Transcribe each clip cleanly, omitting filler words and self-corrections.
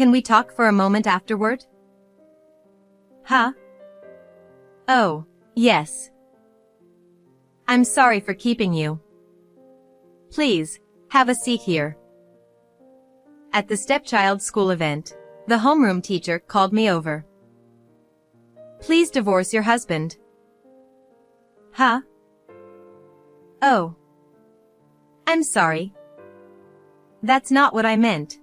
Can we talk for a moment afterward? Huh? Oh, yes. I'm sorry for keeping you. Please, have a seat here. At the stepchild school event, the homeroom teacher called me over. Please divorce your husband. Huh? Oh. I'm sorry. That's not what I meant.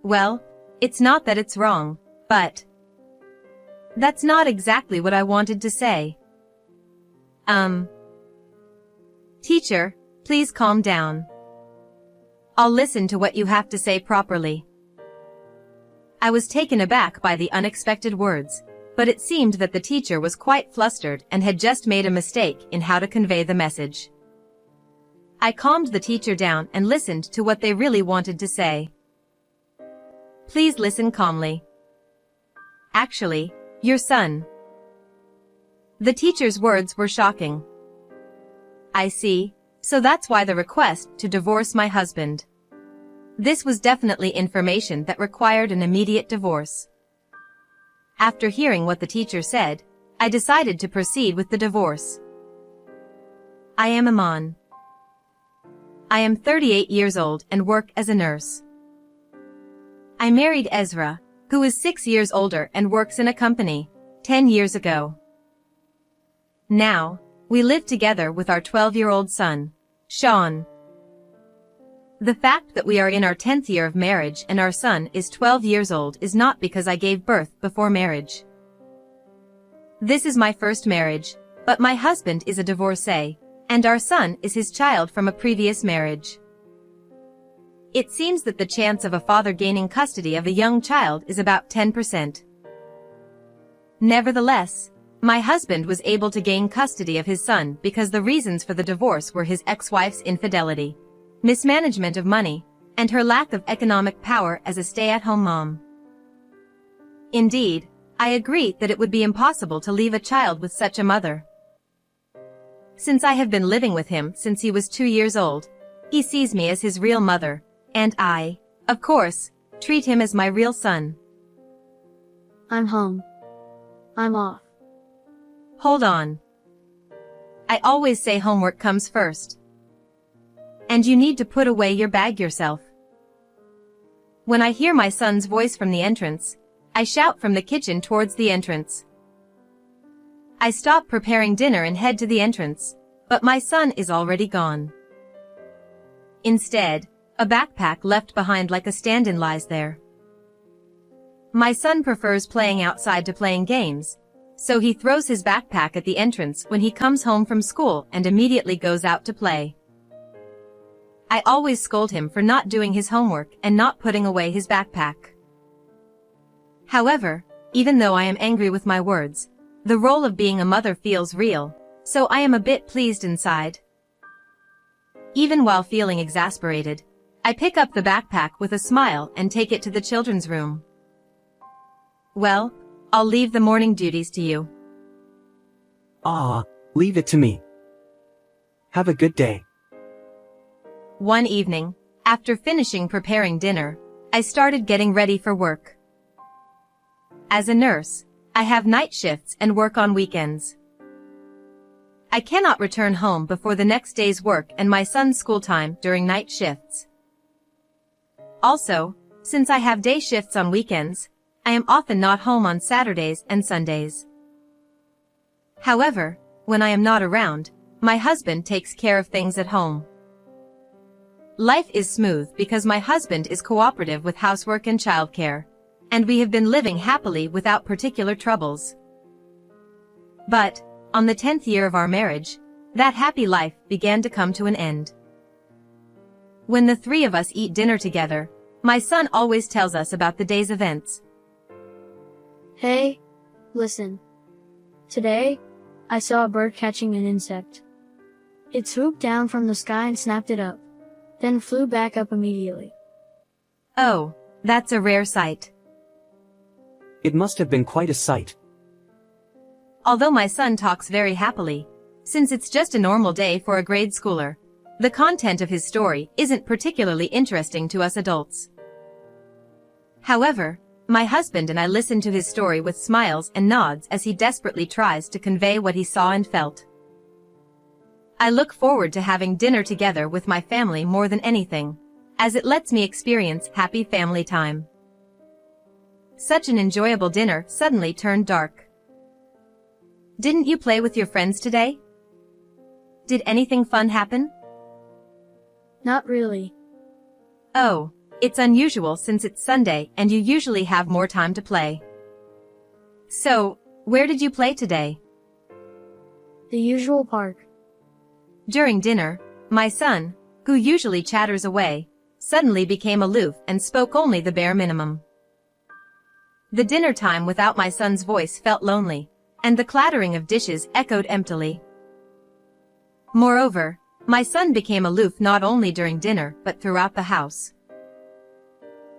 Well, it's not that it's wrong, but that's not exactly what I wanted to say. Teacher, please calm down. I'll listen to what you have to say properly. I was taken aback by the unexpected words, but it seemed that the teacher was quite flustered and had just made a mistake in how to convey the message. I calmed the teacher down and listened to what they really wanted to say. Please listen calmly. Actually, your son. The teacher's words were shocking. I see, so that's why the request to divorce my husband. This was definitely information that required an immediate divorce. After hearing what the teacher said, I decided to proceed with the divorce. I am Aman. I am 38 years old and work as a nurse. I married Ezra, who is 6 years older and works in a company, 10 years ago. Now, we live together with our 12-year-old son, Sean. The fact that we are in our 10th year of marriage and our son is 12 years old is not because I gave birth before marriage. This is my first marriage, but my husband is a divorcee, and our son is his child from a previous marriage. It seems that the chance of a father gaining custody of a young child is about 10%. Nevertheless, my husband was able to gain custody of his son because the reasons for the divorce were his ex-wife's infidelity, mismanagement of money, and her lack of economic power as a stay-at-home mom. Indeed, I agree that it would be impossible to leave a child with such a mother. Since I have been living with him since he was 2 years old, he sees me as his real mother, and I, of course, treat him as my real son. I'm home. I'm off. Hold on. I always say homework comes first. And you need to put away your bag yourself. When I hear my son's voice from the entrance, I shout from the kitchen towards the entrance. I stop preparing dinner and head to the entrance, but my son is already gone. Instead, a backpack left behind like a stand-in lies there. My son prefers playing outside to playing games, so he throws his backpack at the entrance when he comes home from school and immediately goes out to play. I always scold him for not doing his homework and not putting away his backpack. However, even though I am angry with my words, the role of being a mother feels real, so I am a bit pleased inside. Even while feeling exasperated, I pick up the backpack with a smile and take it to the children's room. Well, I'll leave the morning duties to you. Leave it to me. Have a good day. One evening, after finishing preparing dinner, I started getting ready for work. As a nurse, I have night shifts and work on weekends. I cannot return home before the next day's work and my son's school time during night shifts. Also, since I have day shifts on weekends, I am often not home on Saturdays and Sundays. However, when I am not around, my husband takes care of things at home. Life is smooth because my husband is cooperative with housework and childcare, and we have been living happily without particular troubles. But, on the 10th year of our marriage, that happy life began to come to an end. When the three of us eat dinner together, my son always tells us about the day's events. Hey, listen. Today, I saw a bird catching an insect. It swooped down from the sky and snapped it up, then flew back up immediately. Oh, that's a rare sight. It must have been quite a sight. Although my son talks very happily, since it's just a normal day for a grade schooler, the content of his story isn't particularly interesting to us adults. However, my husband and I listen to his story with smiles and nods as he desperately tries to convey what he saw and felt. I look forward to having dinner together with my family more than anything, as it lets me experience happy family time. Such an enjoyable dinner suddenly turned dark. Didn't you play with your friends today? Did anything fun happen? Not really. Oh, it's unusual since it's Sunday and you usually have more time to play. So, where did you play today? The usual park. During dinner, my son, who usually chatters away, suddenly became aloof and spoke only the bare minimum. The dinner time without my son's voice felt lonely, and the clattering of dishes echoed emptily. Moreover, my son became aloof not only during dinner but throughout the house.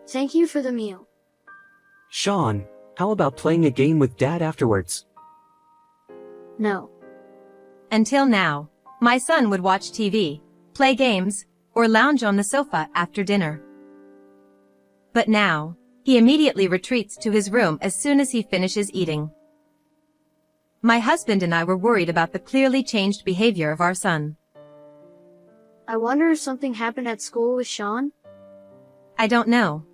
Thank you for the meal. Sean, how about playing a game with Dad afterwards? No. Until now, my son would watch TV, play games, or lounge on the sofa after dinner. But now, he immediately retreats to his room as soon as he finishes eating. My husband and I were worried about the clearly changed behavior of our son. I wonder if something happened at school with Sean? I don't know.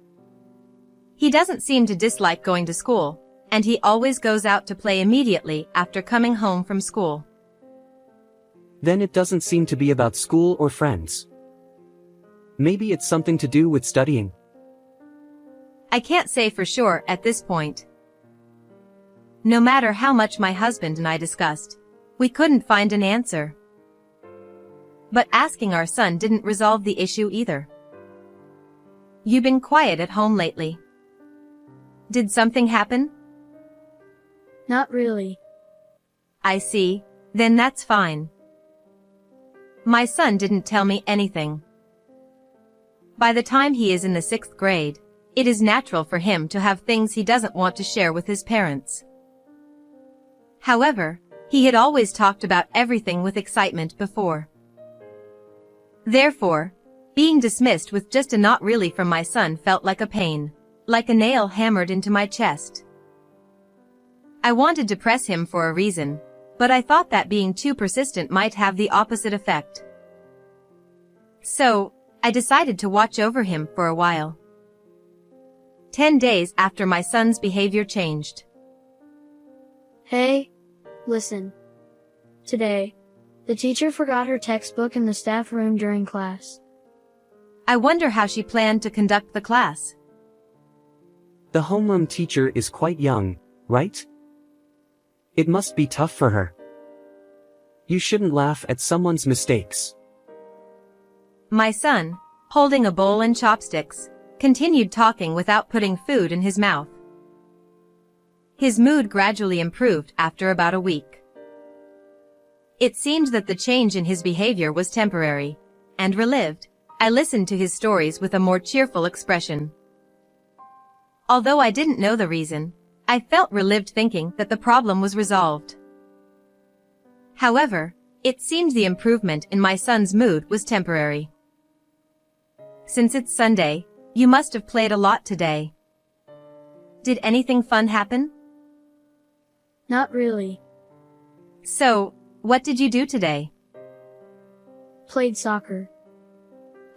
He doesn't seem to dislike going to school, and he always goes out to play immediately after coming home from school. Then it doesn't seem to be about school or friends. Maybe it's something to do with studying. I can't say for sure at this point. No matter how much my husband and I discussed, we couldn't find an answer. But asking our son didn't resolve the issue either. You've been quiet at home lately. Did something happen? Not really. I see, then that's fine. My son didn't tell me anything. By the time he is in the 6th grade, it is natural for him to have things he doesn't want to share with his parents. However, he had always talked about everything with excitement before. Therefore, being dismissed with just a "not really" from my son felt like a pain, like a nail hammered into my chest. I wanted to press him for a reason, but I thought that being too persistent might have the opposite effect. So, I decided to watch over him for a while. 10 days after my son's behavior changed. Hey, listen. Today, the teacher forgot her textbook in the staff room during class. I wonder how she planned to conduct the class. The homeroom teacher is quite young, right? It must be tough for her. You shouldn't laugh at someone's mistakes. My son, holding a bowl and chopsticks, continued talking without putting food in his mouth. His mood gradually improved after about a week. It seemed that the change in his behavior was temporary, and relieved, I listened to his stories with a more cheerful expression. Although I didn't know the reason, I felt relieved thinking that the problem was resolved. However, it seemed the improvement in my son's mood was temporary. Since it's Sunday, you must have played a lot today. Did anything fun happen? Not really. So, what did you do today? Played soccer.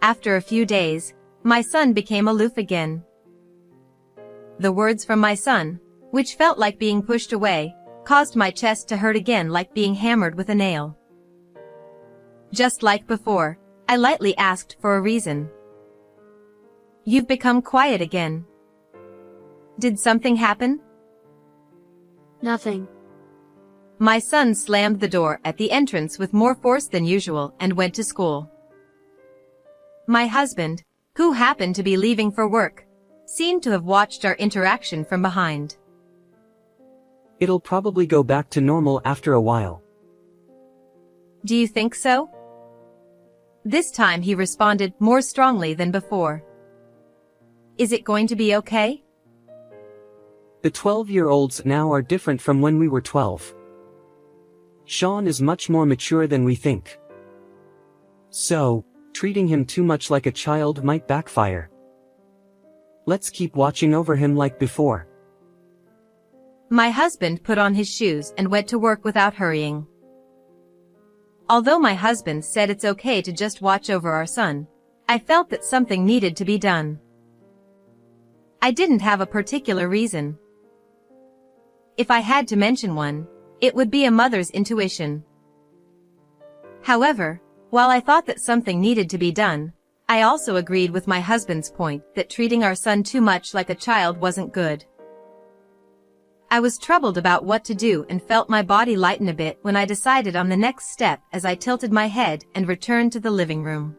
After a few days, my son became aloof again. The words from my son, which felt like being pushed away, caused my chest to hurt again like being hammered with a nail. Just like before, I lightly asked for a reason. You've become quiet again. Did something happen? Nothing. My son slammed the door at the entrance with more force than usual and went to school. My husband, who happened to be leaving for work, seemed to have watched our interaction from behind. It'll probably go back to normal after a while. Do you think so? This time he responded more strongly than before. Is it going to be okay? The 12-year-olds now are different from when we were 12. Sean is much more mature than we think. So, treating him too much like a child might backfire. Let's keep watching over him like before. My husband put on his shoes and went to work without hurrying. Although my husband said it's okay to just watch over our son, I felt that something needed to be done. I didn't have a particular reason. If I had to mention one, it would be a mother's intuition. However, while I thought that something needed to be done, I also agreed with my husband's point that treating our son too much like a child wasn't good. I was troubled about what to do and felt my body lighten a bit when I decided on the next step as I tilted my head and returned to the living room.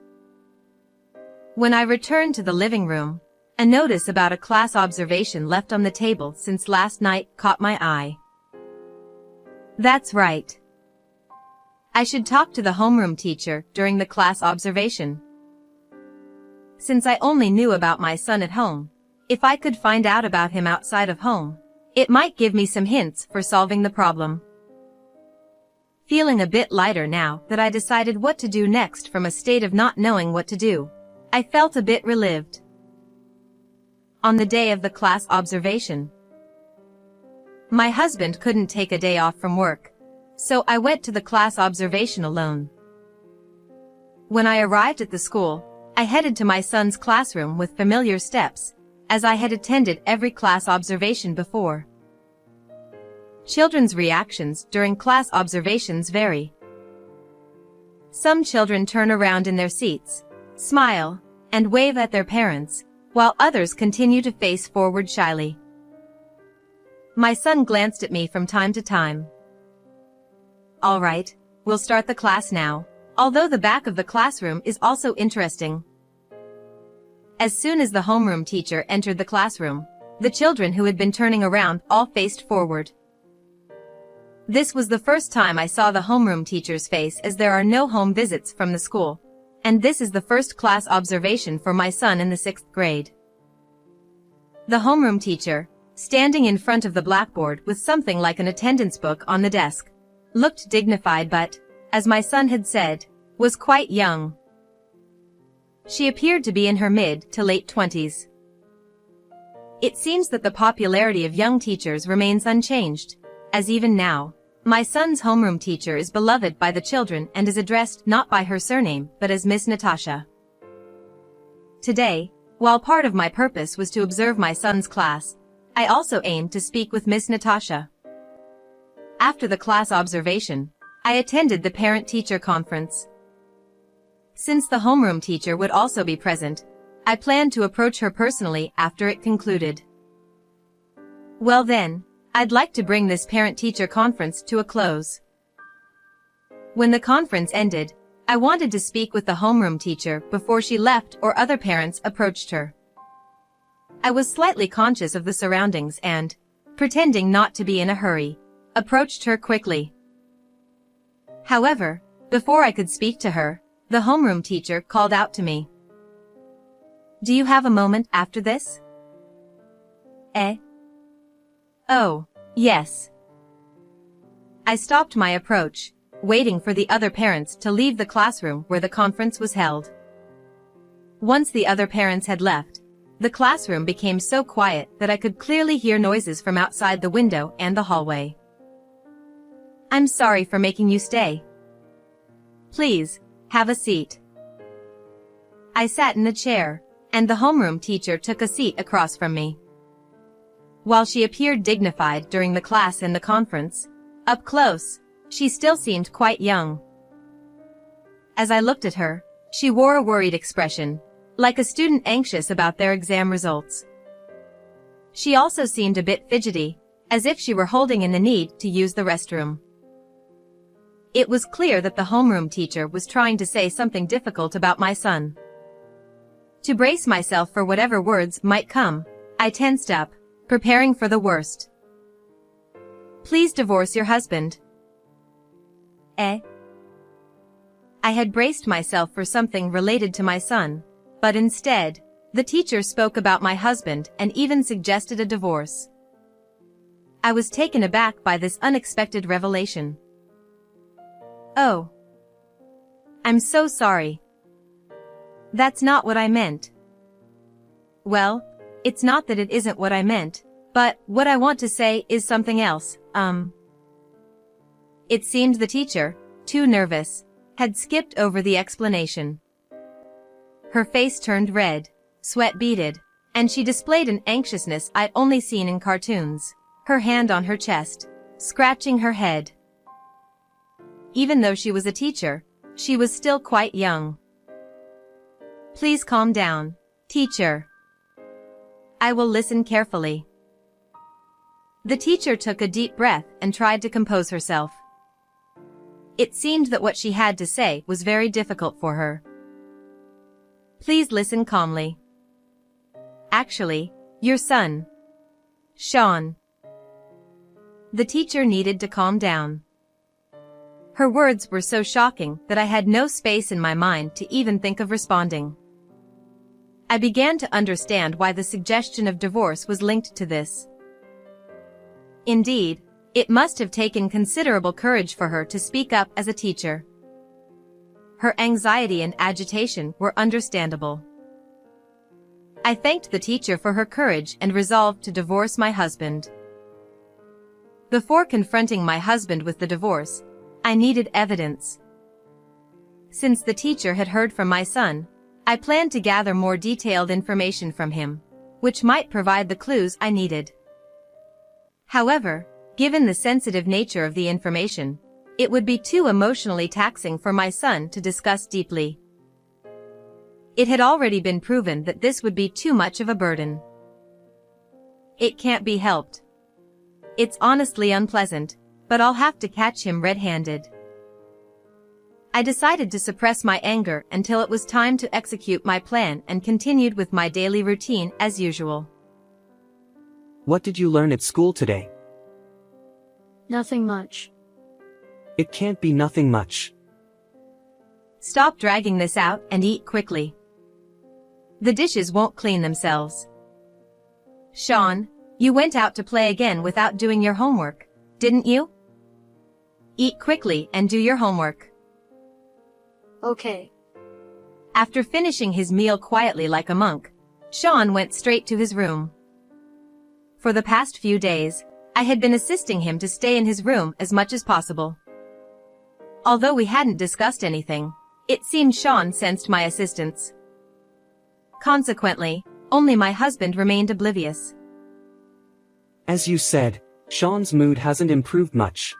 When I returned to the living room, a notice about a class observation left on the table since last night caught my eye. That's right. I should talk to the homeroom teacher during the class observation. Since I only knew about my son at home, if I could find out about him outside of home, it might give me some hints for solving the problem. Feeling a bit lighter now that I decided what to do next from a state of not knowing what to do, I felt a bit relieved. On the day of the class observation, my husband couldn't take a day off from work, so I went to the class observation alone. When I arrived at the school, I headed to my son's classroom with familiar steps, as I had attended every class observation before. Children's reactions during class observations vary. Some children turn around in their seats, smile, and wave at their parents, while others continue to face forward shyly. My son glanced at me from time to time. All right, we'll start the class now, although the back of the classroom is also interesting. As soon as the homeroom teacher entered the classroom, the children who had been turning around all faced forward. This was the first time I saw the homeroom teacher's face, as there are no home visits from the school, and this is the first class observation for my son in the 6th grade. The homeroom teacher, standing in front of the blackboard with something like an attendance book on the desk, looked dignified but, as my son had said, was quite young. She appeared to be in her mid to late 20s. It seems that the popularity of young teachers remains unchanged, as even now, my son's homeroom teacher is beloved by the children and is addressed not by her surname but as Miss Natasha. Today, while part of my purpose was to observe my son's class, I also aimed to speak with Miss Natasha. After the class observation, I attended the parent-teacher conference. Since the homeroom teacher would also be present, I planned to approach her personally after it concluded. Well then, I'd like to bring this parent-teacher conference to a close. When the conference ended, I wanted to speak with the homeroom teacher before she left or other parents approached her. I was slightly conscious of the surroundings and, pretending not to be in a hurry, approached her quickly. However, before I could speak to her, the homeroom teacher called out to me. Do you have a moment after this? Oh, yes. I stopped my approach, waiting for the other parents to leave the classroom where the conference was held. Once the other parents had left, the classroom became so quiet that I could clearly hear noises from outside the window and the hallway. I'm sorry for making you stay. Please, have a seat. I sat in a chair, and the homeroom teacher took a seat across from me. While she appeared dignified during the class and the conference, up close, she still seemed quite young. As I looked at her, she wore a worried expression, like a student anxious about their exam results. She also seemed a bit fidgety, as if she were holding in the need to use the restroom. It was clear that the homeroom teacher was trying to say something difficult about my son. To brace myself for whatever words might come, I tensed up, preparing for the worst. Please divorce your husband. I had braced myself for something related to my son, but instead, the teacher spoke about my husband and even suggested a divorce. I was taken aback by this unexpected revelation. Oh. I'm so sorry. That's not what I meant. Well, It's not that it isn't what I meant, but what I want to say is something else, It seemed the teacher, too nervous, had skipped over the explanation. Her face turned red, sweat beaded, and she displayed an anxiousness I'd only seen in cartoons, her hand on her chest, scratching her head. Even though she was a teacher, she was still quite young. Please calm down, teacher. I will listen carefully. The teacher took a deep breath and tried to compose herself. It seemed that what she had to say was very difficult for her. Please listen calmly. Actually, your son, Sean. The teacher needed to calm down. Her words were so shocking that I had no space in my mind to even think of responding. I began to understand why the suggestion of divorce was linked to this. Indeed, it must have taken considerable courage for her to speak up as a teacher. Her anxiety and agitation were understandable. I thanked the teacher for her courage and resolved to divorce my husband. Before confronting my husband with the divorce, I needed evidence. Since the teacher had heard from my son, I planned to gather more detailed information from him, which might provide the clues I needed. However, given the sensitive nature of the information, it would be too emotionally taxing for my son to discuss deeply. It had already been proven that this would be too much of a burden. It can't be helped. It's honestly unpleasant, but I'll have to catch him red-handed. I decided to suppress my anger until it was time to execute my plan and continued with my daily routine as usual. What did you learn at school today? Nothing much. It can't be nothing much. Stop dragging this out and eat quickly. The dishes won't clean themselves. Sean, you went out to play again without doing your homework, didn't you? Eat quickly and do your homework. Okay. After finishing his meal quietly like a monk, Sean went straight to his room. For the past few days, I had been assisting him to stay in his room as much as possible. Although we hadn't discussed anything, it seemed Sean sensed my assistance. Consequently, only my husband remained oblivious. As you said, Sean's mood hasn't improved much.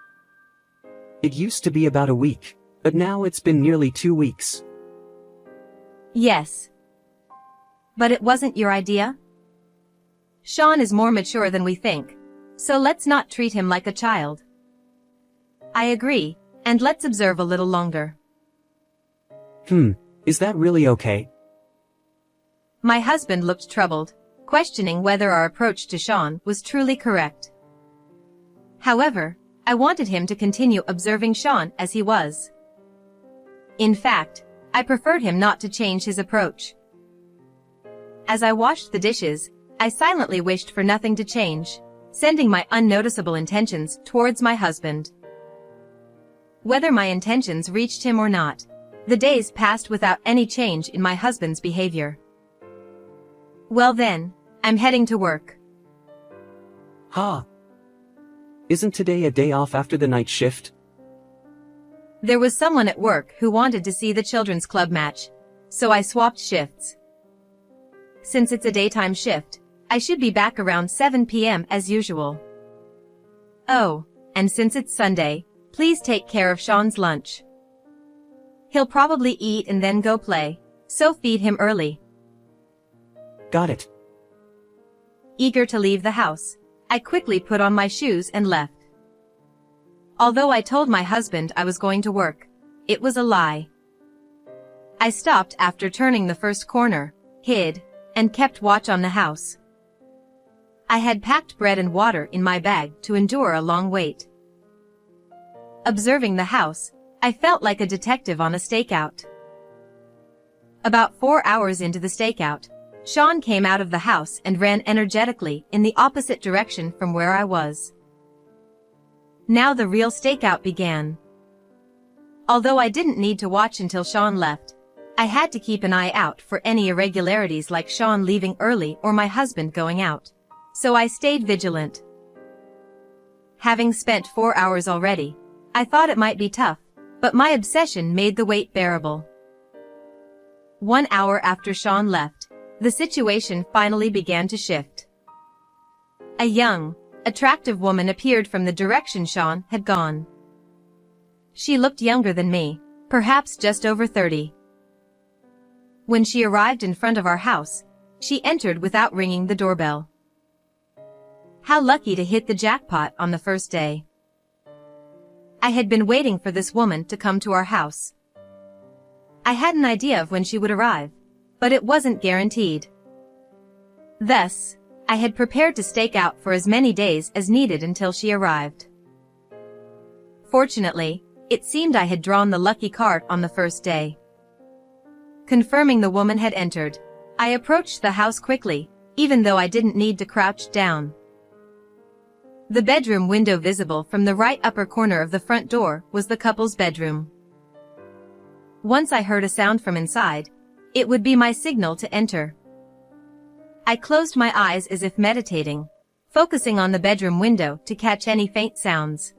It used to be about a week, but now it's been nearly 2 weeks. Yes. But it wasn't your idea? Sean is more mature than we think, so let's not treat him like a child. I agree, and let's observe a little longer. Is that really okay? My husband looked troubled, questioning whether our approach to Sean was truly correct. However, I wanted him to continue observing Sean as he was. In fact, I preferred him not to change his approach. As I washed the dishes, I silently wished for nothing to change, sending my unnoticeable intentions towards my husband. Whether my intentions reached him or not, the days passed without any change in my husband's behavior. Well then, I'm heading to work. Isn't today a day off after the night shift? There was someone at work who wanted to see the children's club match, so I swapped shifts. Since it's a daytime shift, I should be back around 7 p.m. as usual. Oh, and since it's Sunday, please take care of Sean's lunch. He'll probably eat and then go play, so feed him early. Got it. Eager to leave the house, I quickly put on my shoes and left. Although I told my husband I was going to work, it was a lie. I stopped after turning the first corner, hid, and kept watch on the house. I had packed bread and water in my bag to endure a long wait. Observing the house, I felt like a detective on a stakeout. About 4 hours into the stakeout, Sean came out of the house and ran energetically in the opposite direction from where I was. Now the real stakeout began. Although I didn't need to watch until Sean left, I had to keep an eye out for any irregularities like Sean leaving early or my husband going out. So I stayed vigilant. Having spent 4 hours already, I thought it might be tough, but my obsession made the wait bearable. 1 hour after Sean left, the situation finally began to shift. A young, attractive woman appeared from the direction Sean had gone. She looked younger than me, perhaps just over 30. When she arrived in front of our house, she entered without ringing the doorbell. How lucky to hit the jackpot on the first day. I had been waiting for this woman to come to our house. I had an idea of when she would arrive, but it wasn't guaranteed. Thus, I had prepared to stake out for as many days as needed until she arrived. Fortunately, it seemed I had drawn the lucky card on the first day. Confirming the woman had entered, I approached the house quickly, even though I didn't need to crouch down. The bedroom window visible from the right upper corner of the front door was the couple's bedroom. Once I heard a sound from inside, it would be my signal to enter. I closed my eyes as if meditating, focusing on the bedroom window to catch any faint sounds.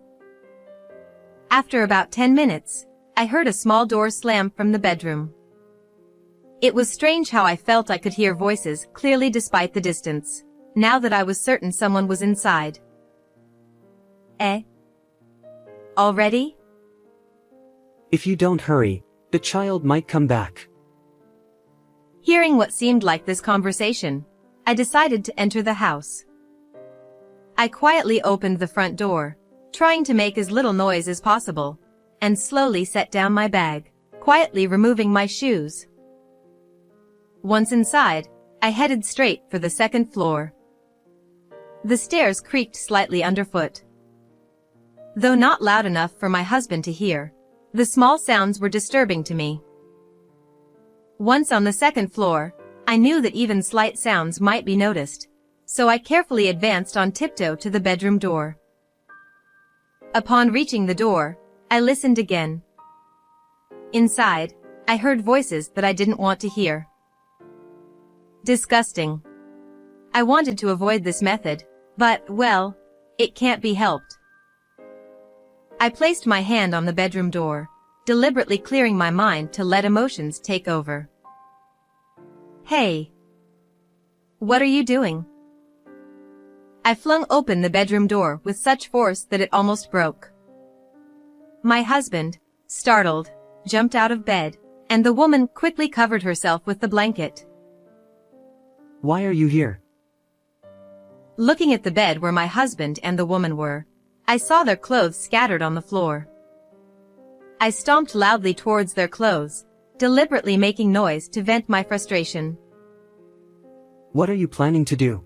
After about 10 minutes, I heard a small door slam from the bedroom. It was strange how I felt I could hear voices clearly despite the distance, now that I was certain someone was inside. Already? If you don't hurry, the child might come back. Hearing what seemed like this conversation, I decided to enter the house. I quietly opened the front door, trying to make as little noise as possible, and slowly set down my bag, quietly removing my shoes. Once inside, I headed straight for the second floor. The stairs creaked slightly underfoot. Though not loud enough for my husband to hear, the small sounds were disturbing to me. Once on the second floor, I knew that even slight sounds might be noticed, so I carefully advanced on tiptoe to the bedroom door. Upon reaching the door, I listened again. Inside, I heard voices that I didn't want to hear. Disgusting. I wanted to avoid this method, but, well, it can't be helped. I placed my hand on the bedroom door, deliberately clearing my mind to let emotions take over. Hey! What are you doing? I flung open the bedroom door with such force that it almost broke. My husband, startled, jumped out of bed, and the woman quickly covered herself with the blanket. Why are you here? Looking at the bed where my husband and the woman were, I saw their clothes scattered on the floor. I stomped loudly towards their clothes, deliberately making noise to vent my frustration. What are you planning to do?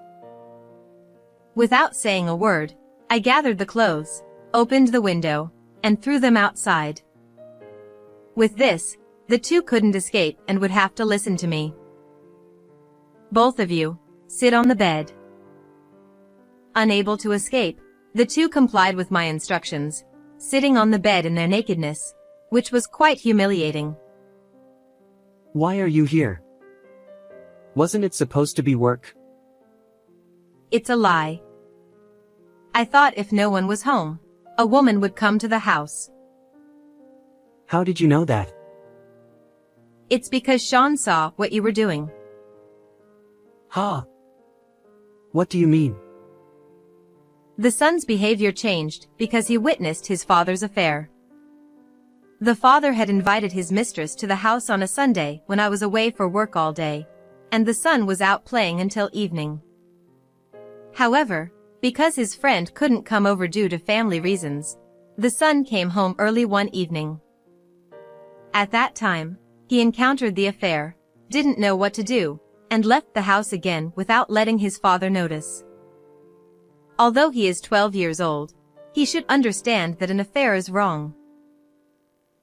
Without saying a word, I gathered the clothes, opened the window, and threw them outside. With this, the two couldn't escape and would have to listen to me. Both of you, sit on the bed. Unable to escape, the two complied with my instructions, sitting on the bed in their nakedness, which was quite humiliating. Why are you here? Wasn't it supposed to be work? It's a lie. I thought if no one was home, a woman would come to the house. How did you know that? It's because Sean saw what you were doing. Huh? What do you mean? The son's behavior changed because he witnessed his father's affair. The father had invited his mistress to the house on a Sunday when I was away for work all day, and the son was out playing until evening. However, because his friend couldn't come over due to family reasons, the son came home early one evening. At that time, he encountered the affair, didn't know what to do, and left the house again without letting his father notice. Although he is 12 years old, he should understand that an affair is wrong.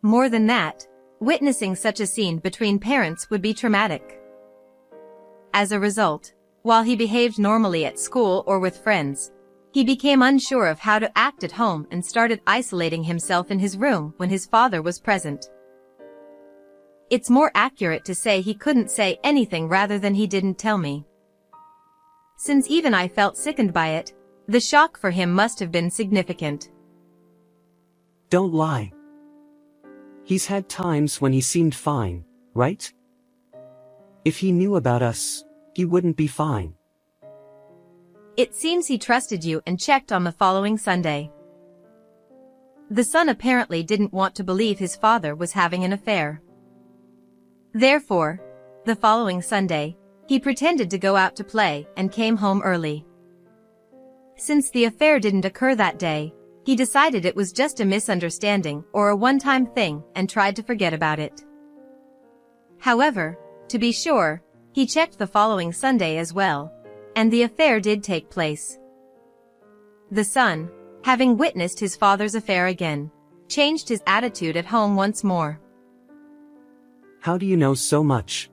More than that, witnessing such a scene between parents would be traumatic. As a result, while he behaved normally at school or with friends, he became unsure of how to act at home and started isolating himself in his room when his father was present. it's more accurate to say he couldn't say anything rather than he didn't tell me. Since even I felt sickened by it, the shock for him must have been significant. Don't lie. He's had times when he seemed fine, right? If he knew about us, he wouldn't be fine. It seems he trusted you and checked on the following Sunday. The son apparently didn't want to believe his father was having an affair. Therefore, the following Sunday, he pretended to go out to play and came home early. Since the affair didn't occur that day, he decided it was just a misunderstanding or a one-time thing and tried to forget about it. However, to be sure, he checked the following Sunday as well, and the affair did take place. The son, having witnessed his father's affair again, changed his attitude at home once more. How do you know so much?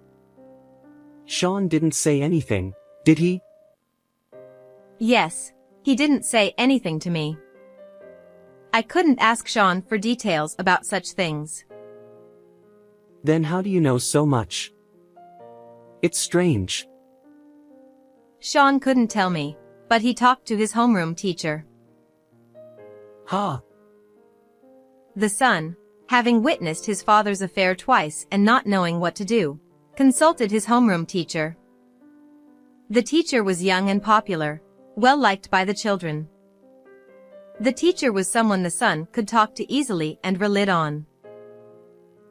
Sean didn't say anything, did he? Yes, he didn't say anything to me. I couldn't ask Sean for details about such things. Then how do you know so much? It's strange. Sean couldn't tell me, but he talked to his homeroom teacher. Ha! The son, having witnessed his father's affair twice and not knowing what to do, consulted his homeroom teacher. The teacher was young and popular, well liked by the children. The teacher was someone the son could talk to easily and rely on.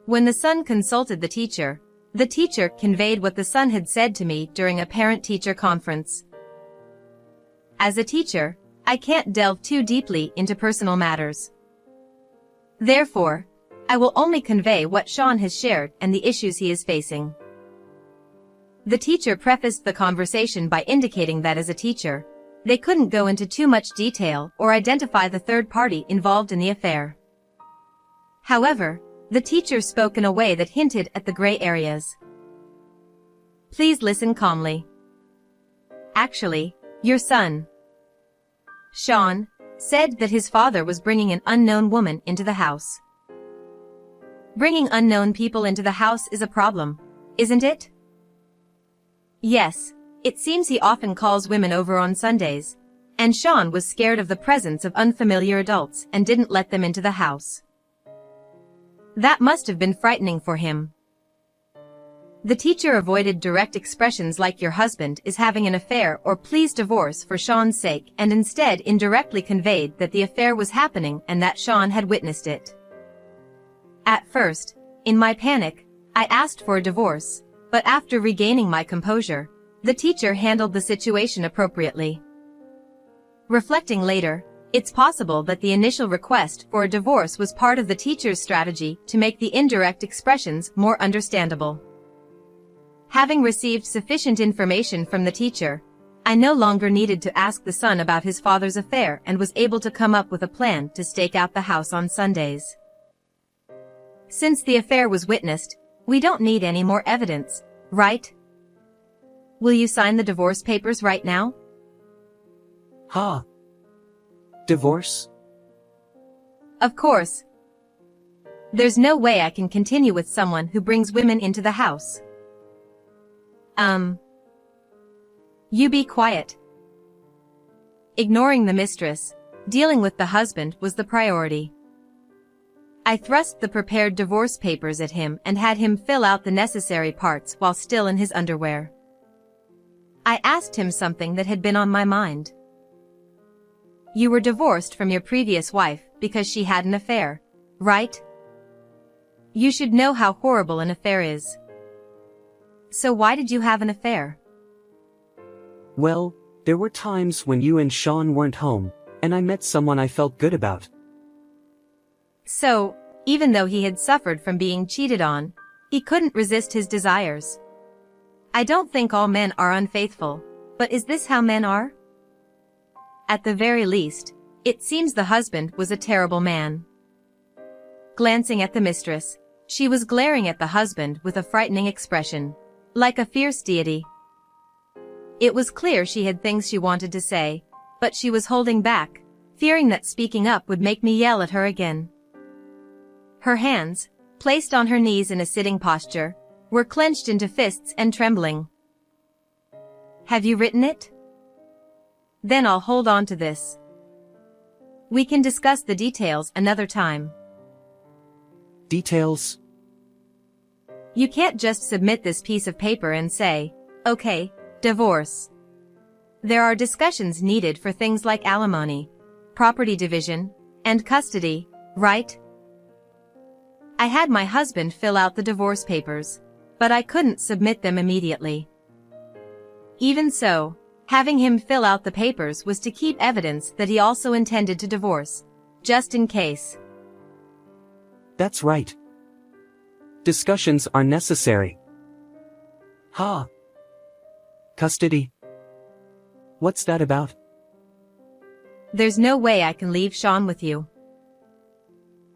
When the son consulted the teacher conveyed what the son had said to me during a parent-teacher conference. As a teacher, I can't delve too deeply into personal matters. Therefore, I will only convey what Sean has shared and the issues he is facing. The teacher prefaced the conversation by indicating that as a teacher, they couldn't go into too much detail or identify the third party involved in the affair. However, the teacher spoke in a way that hinted at the gray areas. Please listen calmly. Actually, your son, Sean, said that his father was bringing an unknown woman into the house. Bringing unknown people into the house is a problem, isn't it? Yes, it seems he often calls women over on Sundays, and Sean was scared of the presence of unfamiliar adults and didn't let them into the house. That must have been frightening for him. The teacher avoided direct expressions like your husband is having an affair or please divorce for Sean's sake and instead indirectly conveyed that the affair was happening and that Sean had witnessed it. At first, in my panic, I asked for a divorce, but after regaining my composure, the teacher handled the situation appropriately. Reflecting later, it's possible that the initial request for a divorce was part of the teacher's strategy to make the indirect expressions more understandable. Having received sufficient information from the teacher, I no longer needed to ask the son about his father's affair and was able to come up with a plan to stake out the house on Sundays. Since the affair was witnessed, we don't need any more evidence, right? Will you sign the divorce papers right now? Ha! Divorce? Of course. There's no way I can continue with someone who brings women into the house. You be quiet. Ignoring the mistress, dealing with the husband was the priority. I thrust the prepared divorce papers at him and had him fill out the necessary parts while still in his underwear. I asked him something that had been on my mind. You were divorced from your previous wife because she had an affair, right? You should know how horrible an affair is. So why did you have an affair? Well, there were times when you and Sean weren't home, and I met someone I felt good about. So, even though he had suffered from being cheated on, he couldn't resist his desires. I don't think all men are unfaithful, but is this how men are? At the very least, it seems the husband was a terrible man. Glancing at the mistress, she was glaring at the husband with a frightening expression, like a fierce deity. It was clear she had things she wanted to say, but she was holding back, fearing that speaking up would make me yell at her again. Her hands, placed on her knees in a sitting posture, were clenched into fists and trembling. Have you written it? Then I'll hold on to this. We can discuss the details another time. Details? You can't just submit this piece of paper and say, okay, divorce. There are discussions needed for things like alimony, property division, and custody, right? I had my husband fill out the divorce papers, but I couldn't submit them immediately. Even so, having him fill out the papers was to keep evidence that he also intended to divorce, just in case. That's right. Discussions are necessary. Ha! Custody? What's that about? There's no way I can leave Sean with you.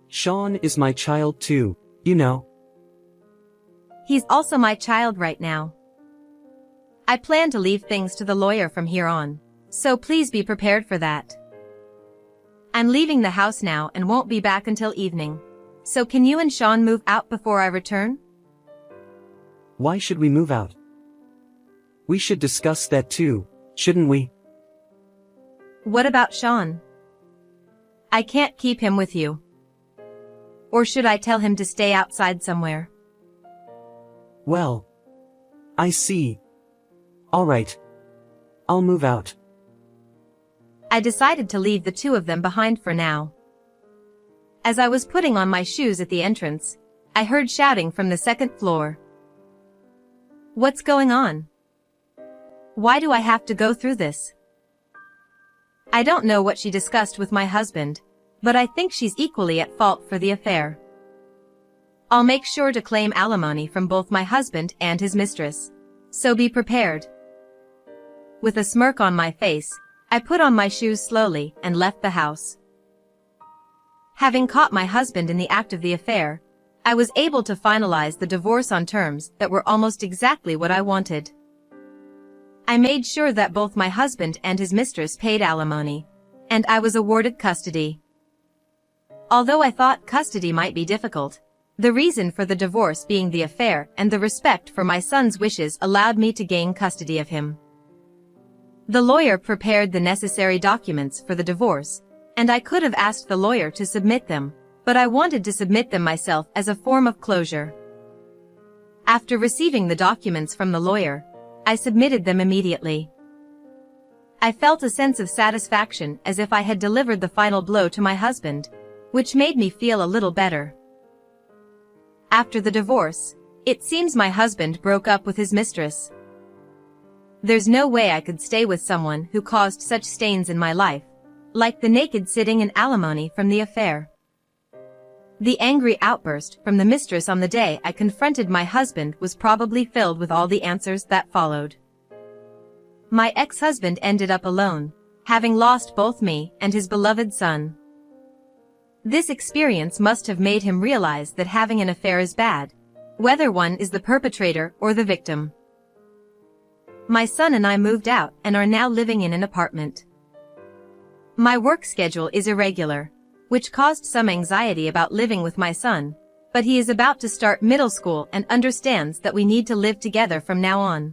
Sean is my child too, you know. He's also my child right now. I plan to leave things to the lawyer from here on, so please be prepared for that. I'm leaving the house now and won't be back until evening. So can you and Sean move out before I return? Why should we move out? We should discuss that too, shouldn't we? What about Sean? I can't keep him with you. Or should I tell him to stay outside somewhere? Well, I see. All right. I'll move out. I decided to leave the two of them behind for now. As I was putting on my shoes at the entrance, I heard shouting from the second floor. What's going on? Why do I have to go through this? I don't know what she discussed with my husband, but I think she's equally at fault for the affair. I'll make sure to claim alimony from both my husband and his mistress, so be prepared. With a smirk on my face, I put on my shoes slowly and left the house. Having caught my husband in the act of the affair, I was able to finalize the divorce on terms that were almost exactly what I wanted. I made sure that both my husband and his mistress paid alimony, and I was awarded custody. Although I thought custody might be difficult, the reason for the divorce being the affair and the respect for my son's wishes allowed me to gain custody of him. The lawyer prepared the necessary documents for the divorce, and I could have asked the lawyer to submit them, but I wanted to submit them myself as a form of closure. After receiving the documents from the lawyer, I submitted them immediately. I felt a sense of satisfaction as if I had delivered the final blow to my husband, which made me feel a little better. After the divorce, it seems my husband broke up with his mistress. There's no way I could stay with someone who caused such stains in my life, like the naked sitting in alimony from the affair. The angry outburst from the mistress on the day I confronted my husband was probably filled with all the answers that followed. My ex-husband ended up alone, having lost both me and his beloved son. This experience must have made him realize that having an affair is bad, whether one is the perpetrator or the victim. My son and I moved out and are now living in an apartment. My work schedule is irregular, which caused some anxiety about living with my son, but he is about to start middle school and understands that we need to live together from now on.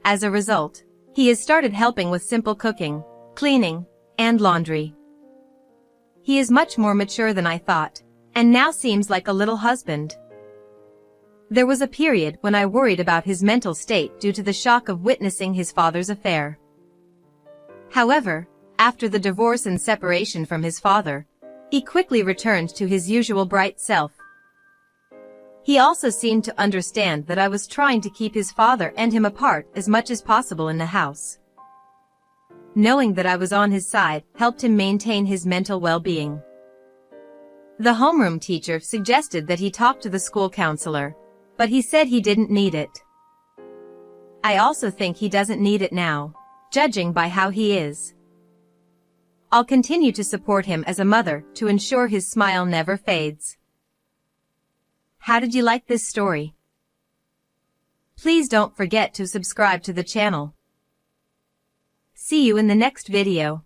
As a result, he has started helping with simple cooking, cleaning, and laundry. He is much more mature than I thought, and now seems like a little husband. There was a period when I worried about his mental state due to the shock of witnessing his father's affair. However, after the divorce and separation from his father, he quickly returned to his usual bright self. He also seemed to understand that I was trying to keep his father and him apart as much as possible in the house. Knowing that I was on his side helped him maintain his mental well-being. The homeroom teacher suggested that he talk to the school counselor, but he said he didn't need it. I also think he doesn't need it now, judging by how he is. I'll continue to support him as a mother to ensure his smile never fades. How did you like this story? Please don't forget to subscribe to the channel. See you in the next video.